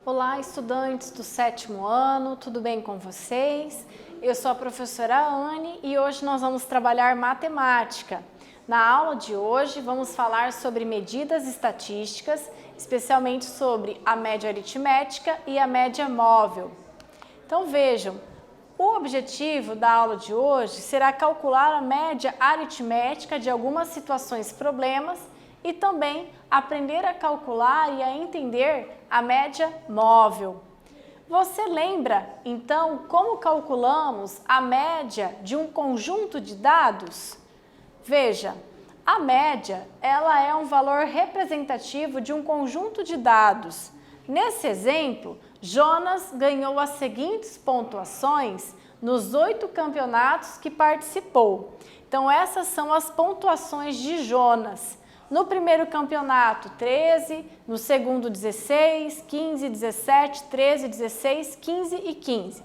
Olá, estudantes do 7º ano, tudo bem com vocês? Eu sou a professora Anne e hoje nós vamos trabalhar matemática. Na aula de hoje vamos falar sobre medidas estatísticas, especialmente sobre a média aritmética e a média móvel. Então vejam, o objetivo da aula de hoje será calcular a média aritmética de algumas situações problemas e também aprender a calcular e a entender a média móvel. Você lembra, então, como calculamos a média de um conjunto de dados? Veja, a média, ela é um valor representativo de um conjunto de dados. Nesse exemplo, Jonas ganhou as seguintes pontuações nos 8 campeonatos que participou. Então, essas são as pontuações de Jonas. No primeiro campeonato, 13, no segundo, 16, 15, 17, 13, 16, 15 e 15.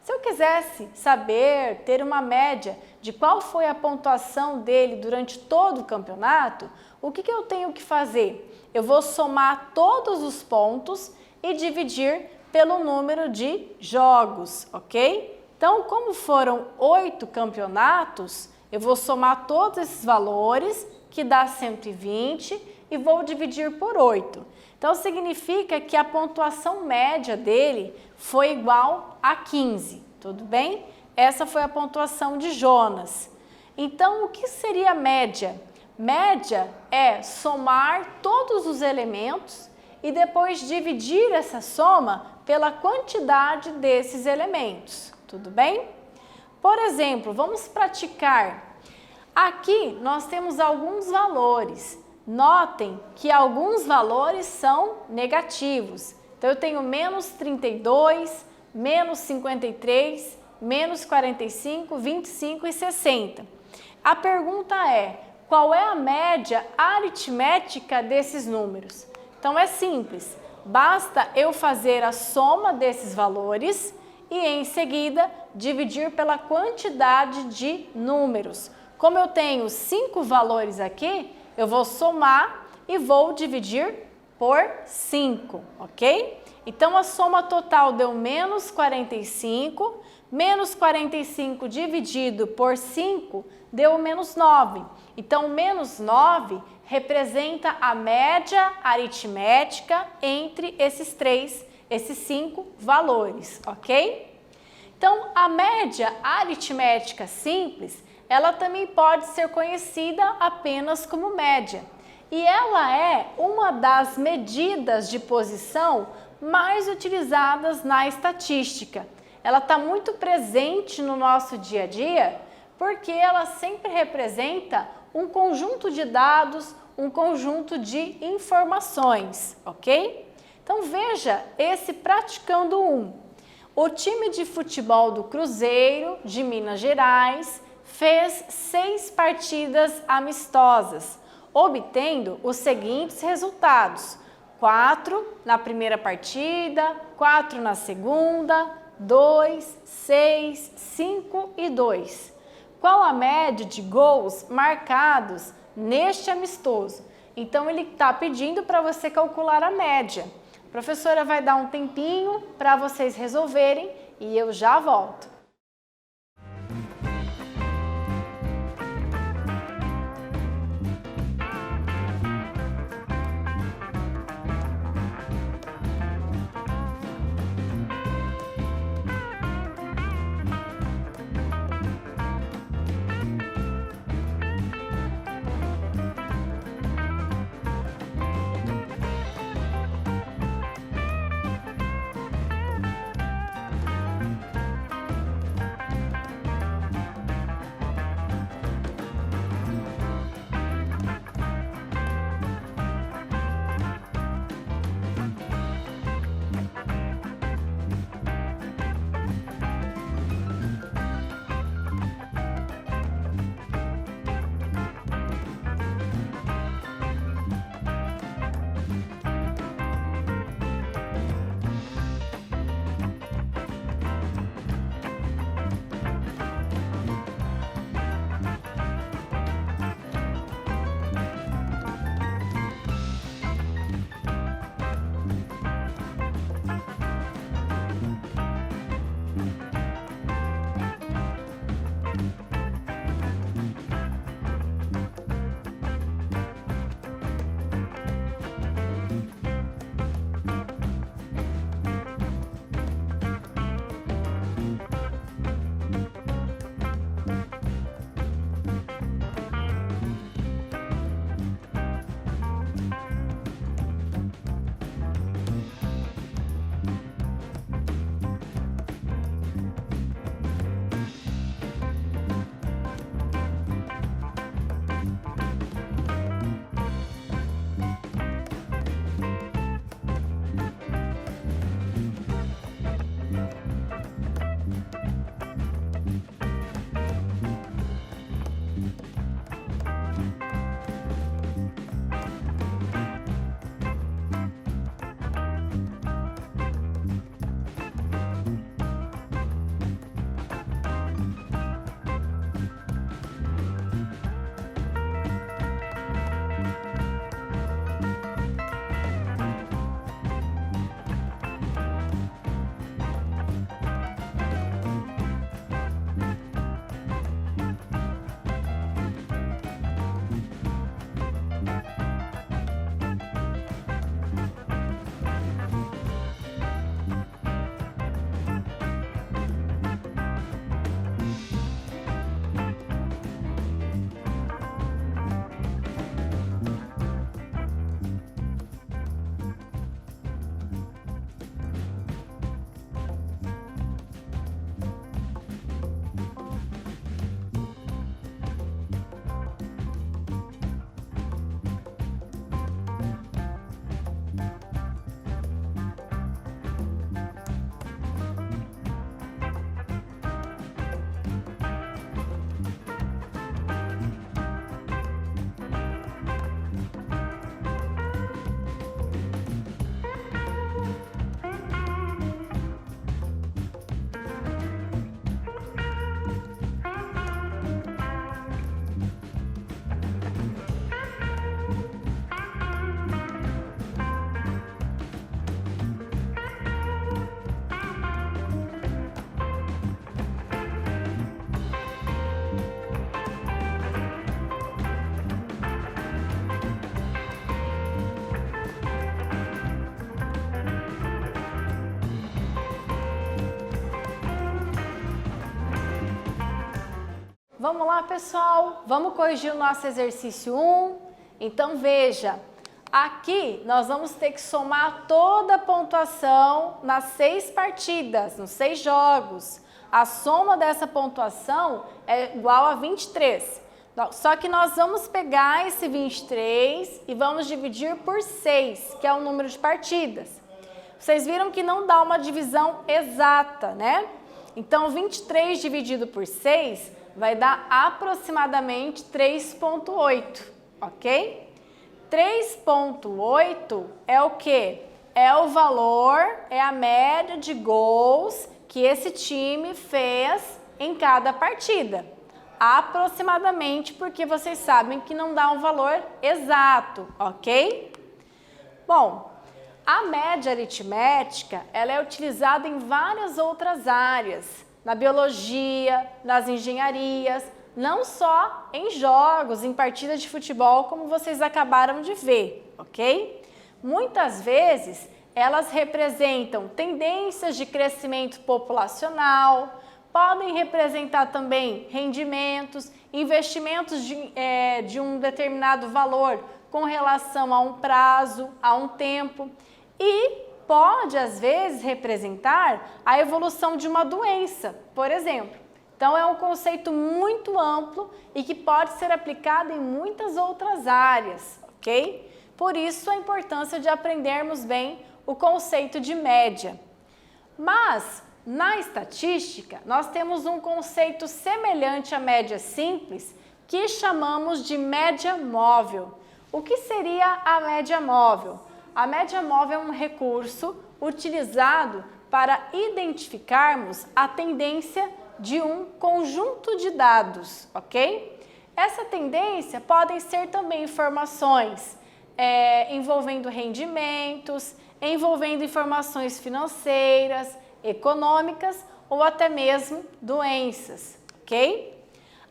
Se eu quisesse saber, ter uma média de qual foi a pontuação dele durante todo o campeonato, o que eu tenho que fazer? Eu vou somar todos os pontos e dividir pelo número de jogos, ok? Então, como foram 8 campeonatos, eu vou somar todos esses valores, que dá 120, e vou dividir por 8. Então, significa que a pontuação média dele foi igual a 15, tudo bem? Essa foi a pontuação de Jonas. Então, o que seria média? Média é somar todos os elementos e depois dividir essa soma pela quantidade desses elementos, tudo bem? Por exemplo, vamos praticar. Aqui nós temos alguns valores. Notem que alguns valores são negativos. Então, eu tenho menos 32, menos 53, menos 45, 25 e 60. A pergunta é, qual é a média aritmética desses números? Então, é simples. Basta eu fazer a soma desses valores e, em seguida, dividir pela quantidade de números. Como eu tenho 5 valores aqui, eu vou somar e vou dividir por 5, ok? Então, a soma total deu menos 45, menos 45 dividido por 5 deu menos 9. Então, menos 9 representa a média aritmética entre esses 5 valores, ok? Então, a média aritmética simples, ela também pode ser conhecida apenas como média. E ela é uma das medidas de posição mais utilizadas na estatística. Ela está muito presente no nosso dia a dia porque ela sempre representa um conjunto de dados, um conjunto de informações, ok? Então veja esse praticando 1. O time de futebol do Cruzeiro, de Minas Gerais, fez 6 partidas amistosas, obtendo os seguintes resultados: 4 na primeira partida, 4 na segunda, 2, 6, 5 e 2. Qual a média de gols marcados neste amistoso? Então, ele está pedindo para você calcular a média. A professora vai dar um tempinho para vocês resolverem e eu já volto. Vamos lá, pessoal? Vamos corrigir o nosso exercício 1? Então, veja, aqui nós vamos ter que somar toda a pontuação nas 6 partidas, nos 6 jogos. A soma dessa pontuação é igual a 23. Só que nós vamos pegar esse 23 e vamos dividir por 6, que é o número de partidas. Vocês viram que não dá uma divisão exata, né? Então, 23 dividido por 6 vai dar aproximadamente 3,8, ok? 3,8 é o quê? É o valor, é a média de gols que esse time fez em cada partida. Aproximadamente, porque vocês sabem que não dá um valor exato, ok? Bom, a média aritmética, ela é utilizada em várias outras áreas, na biologia, nas engenharias, não só em jogos, em partidas de futebol, como vocês acabaram de ver, ok? Muitas vezes, elas representam tendências de crescimento populacional, podem representar também rendimentos, investimentos de um determinado valor com relação a um prazo, a um tempo, e pode, às vezes, representar a evolução de uma doença, por exemplo. Então, é um conceito muito amplo e que pode ser aplicado em muitas outras áreas, ok? Por isso, a importância de aprendermos bem o conceito de média. Mas, na estatística, nós temos um conceito semelhante à média simples que chamamos de média móvel. O que seria a média móvel? A média móvel é um recurso utilizado para identificarmos a tendência de um conjunto de dados, ok? Essa tendência podem ser também informações envolvendo rendimentos, envolvendo informações financeiras, econômicas ou até mesmo doenças, ok?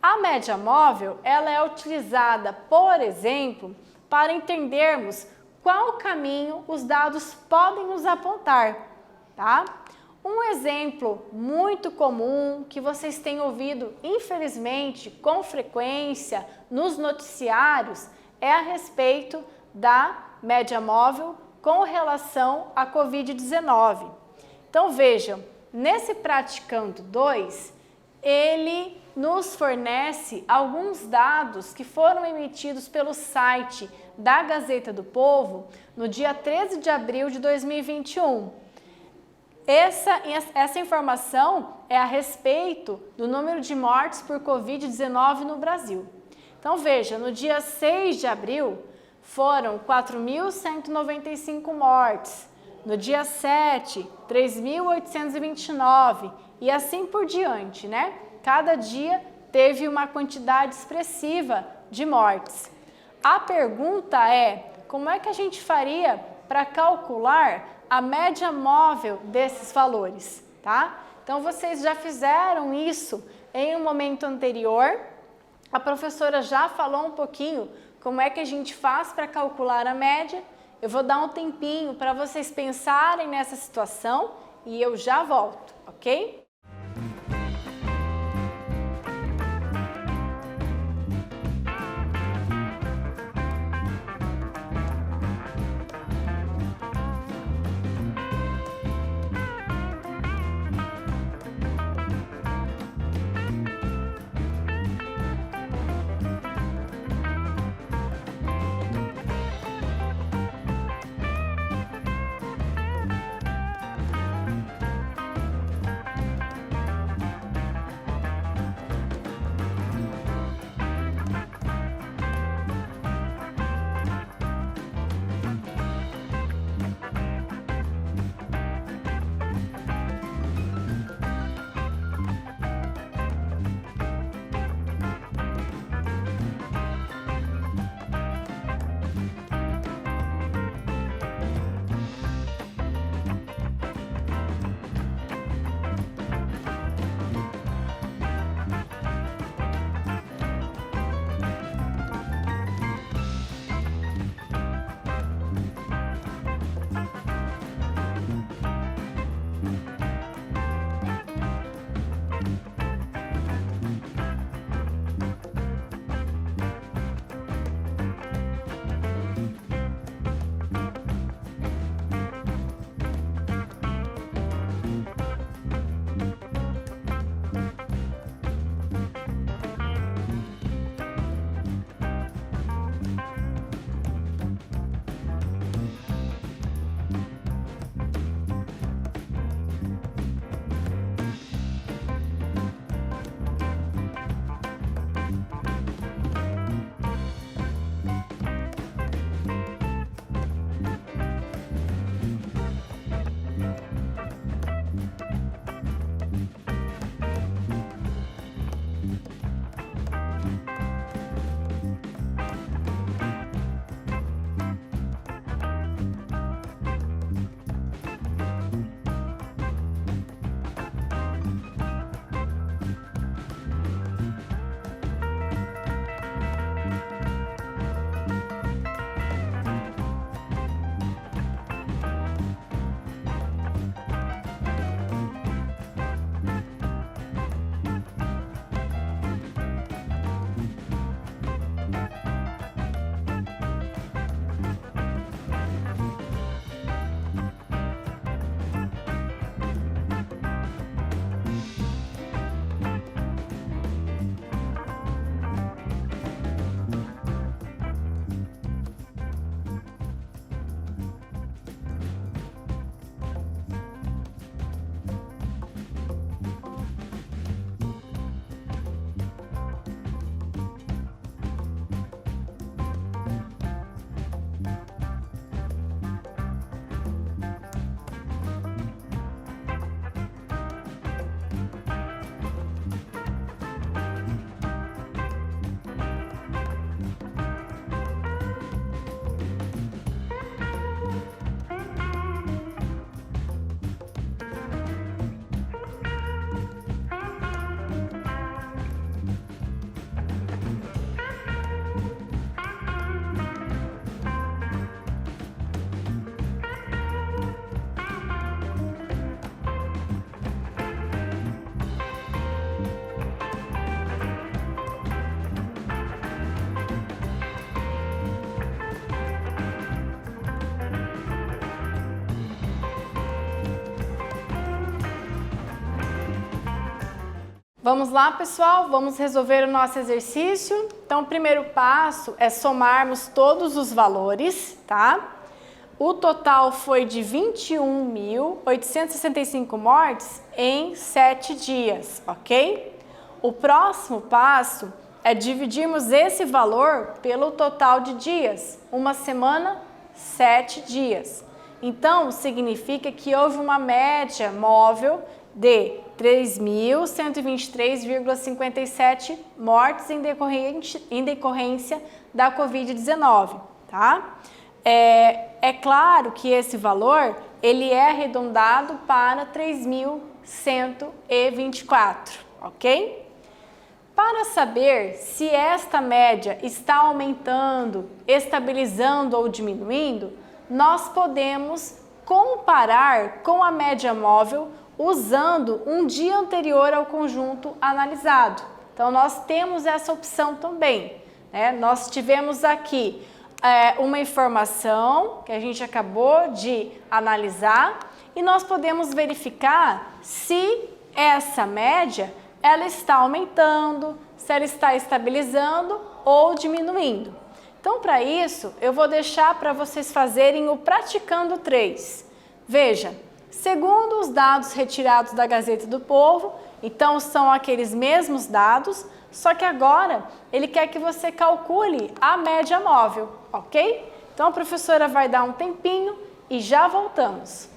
A média móvel, ela é utilizada, por exemplo, para entendermos qual caminho os dados podem nos apontar, tá? Um exemplo muito comum que vocês têm ouvido, infelizmente, com frequência nos noticiários é a respeito da média móvel com relação à Covid-19. Então, vejam, nesse Praticando 2, ele nos fornece alguns dados que foram emitidos pelo site da Gazeta do Povo no dia 13 de abril de 2021. Essa informação é a respeito do número de mortes por Covid-19 no Brasil. Então, veja, no dia 6 de abril foram 4.195 mortes, no dia 7, 3.829 e assim por diante, né? Cada dia teve uma quantidade expressiva de mortes. A pergunta é, como é que a gente faria para calcular a média móvel desses valores, tá? Então, vocês já fizeram isso em um momento anterior. A professora já falou um pouquinho como é que a gente faz para calcular a média. Eu vou dar um tempinho para vocês pensarem nessa situação e eu já volto, ok? Vamos lá, pessoal, vamos resolver o nosso exercício. Então, o primeiro passo é somarmos todos os valores, tá? O total foi de 21.865 mortes em 7 dias, ok? O próximo passo é dividirmos esse valor pelo total de dias. Uma semana, 7 dias. Então, significa que houve uma média móvel de 3.123,57 mortes em decorrência da Covid-19, tá? É claro que esse valor, ele é arredondado para 3.124, ok? Para saber se esta média está aumentando, estabilizando ou diminuindo, nós podemos comparar com a média móvel usando um dia anterior ao conjunto analisado. Então, nós temos essa opção também, né? Nós tivemos aqui uma informação que a gente acabou de analisar e nós podemos verificar se essa média ela está aumentando, se ela está estabilizando ou diminuindo. Então, para isso, eu vou deixar para vocês fazerem o Praticando 3. Veja, segundo os dados retirados da Gazeta do Povo, então são aqueles mesmos dados, só que agora ele quer que você calcule a média móvel, ok? Então a professora vai dar um tempinho e já voltamos.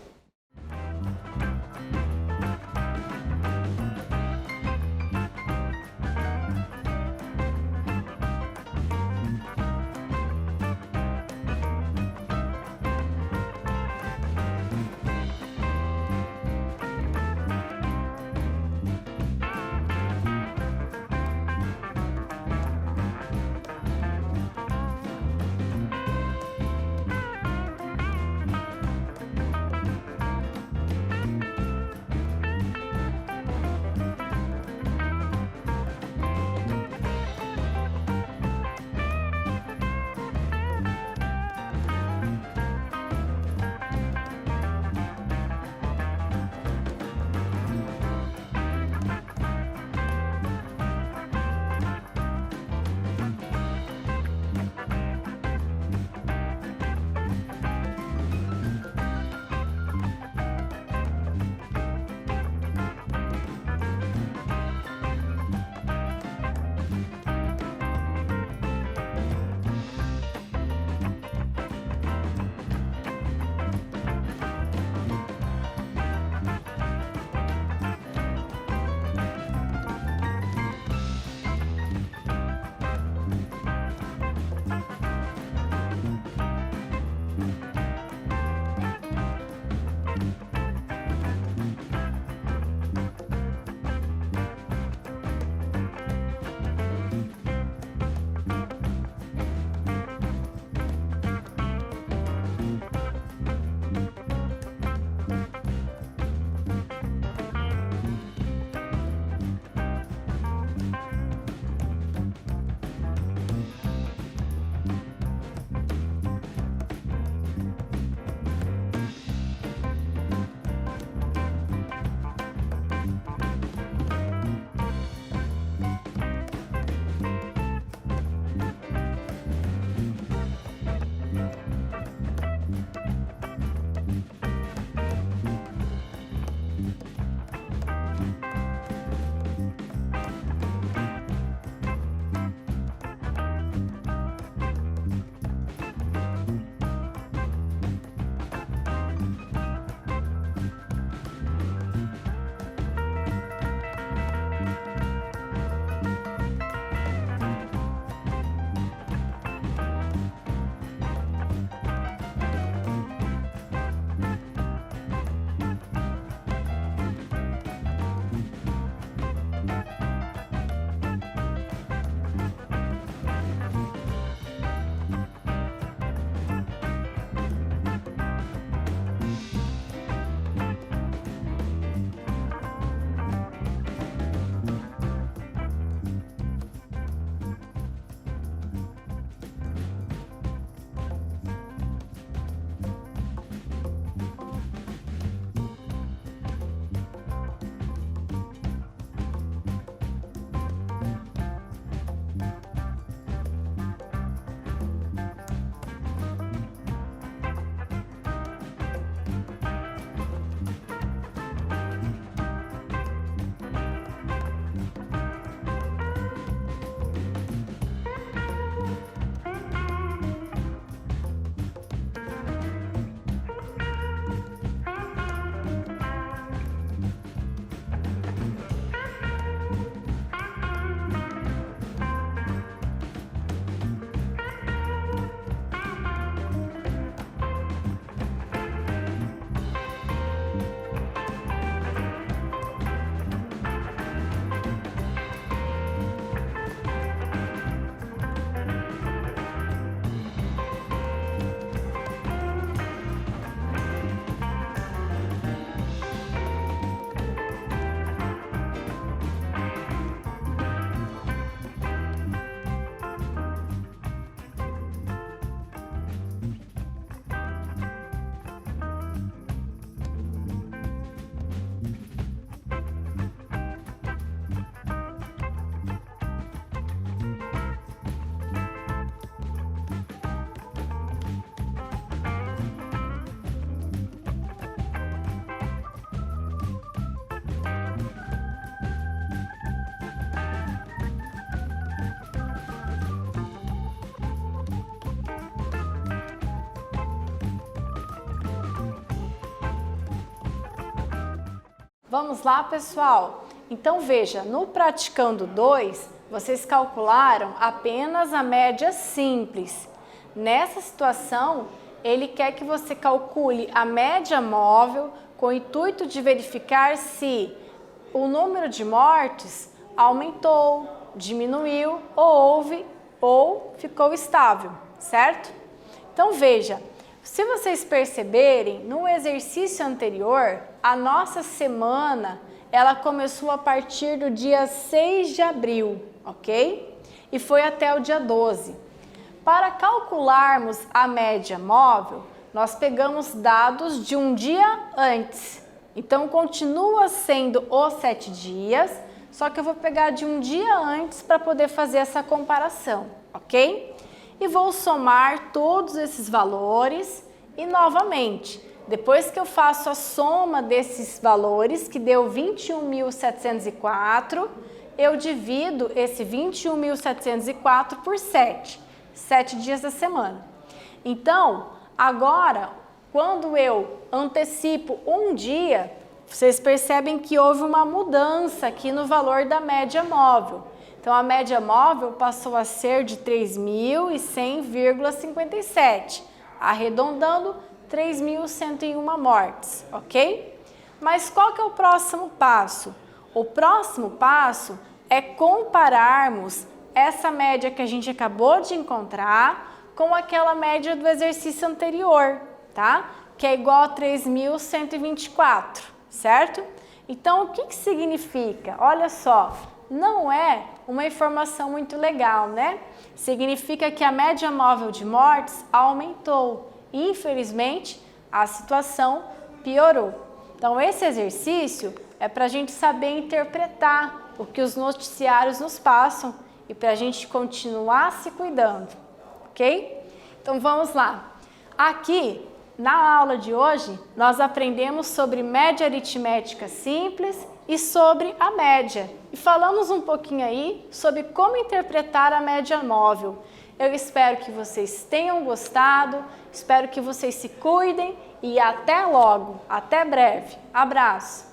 Vamos lá, pessoal? Então veja, no Praticando 2, vocês calcularam apenas a média simples. Nessa situação, ele quer que você calcule a média móvel com o intuito de verificar se o número de mortes aumentou, diminuiu ou ficou estável, certo? Então veja, se vocês perceberem, no exercício anterior, a nossa semana, ela começou a partir do dia 6 de abril, ok? E foi até o dia 12. Para calcularmos a média móvel, nós pegamos dados de um dia antes. Então, continua sendo os 7 dias, só que eu vou pegar de um dia antes para poder fazer essa comparação, ok? E vou somar todos esses valores e, novamente, depois que eu faço a soma desses valores, que deu 21.704, eu divido esse 21.704 por 7 dias da semana. Então, agora, quando eu antecipo um dia, vocês percebem que houve uma mudança aqui no valor da média móvel. Então, a média móvel passou a ser de 3.100,57, arredondando 3.101 mortes, ok? Mas qual que é o próximo passo? O próximo passo é compararmos essa média que a gente acabou de encontrar com aquela média do exercício anterior, tá? Que é igual a 3.124, certo? Então, o que significa? Olha só, não é uma informação muito legal, né? Significa que a média móvel de mortes aumentou. Infelizmente, a situação piorou. Então, esse exercício é para a gente saber interpretar o que os noticiários nos passam e para a gente continuar se cuidando, ok? Então, vamos lá. Aqui, na aula de hoje, nós aprendemos sobre média aritmética simples e sobre a média. E falamos um pouquinho aí sobre como interpretar a média móvel. Eu espero que vocês tenham gostado, espero que vocês se cuidem e até logo, até breve. Abraço!